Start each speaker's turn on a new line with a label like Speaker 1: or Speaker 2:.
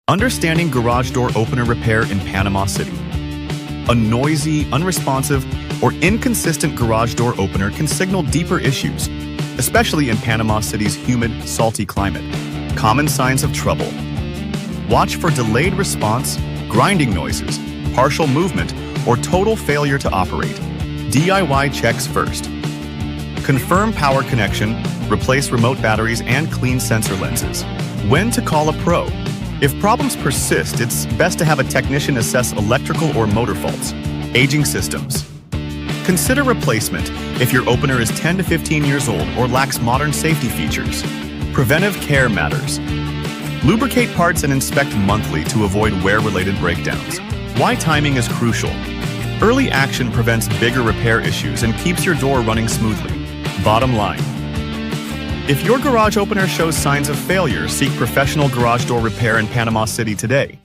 Speaker 1: Understanding garage door opener repair in Panama City. A noisy, unresponsive, or inconsistent garage door opener can signal deeper issues, especially in Panama City's humid, salty climate. Common signs of trouble. Watch for delayed response, grinding noises, partial movement, or total failure to operate. DIY checks first. Confirm power connection, replace remote batteries, and clean sensor lenses. When to call a pro. If problems persist, it's best to have a technician assess electrical or motor faults. Aging systems. Consider replacement if your opener is 10 to 15 years old or lacks modern safety features. Preventive care matters. Lubricate parts and inspect monthly to avoid wear-related breakdowns. Why timing is crucial. Early action prevents bigger repair issues and keeps your door running smoothly. Bottom line. If your garage opener shows signs of failure, seek professional garage door repair in Panama City today.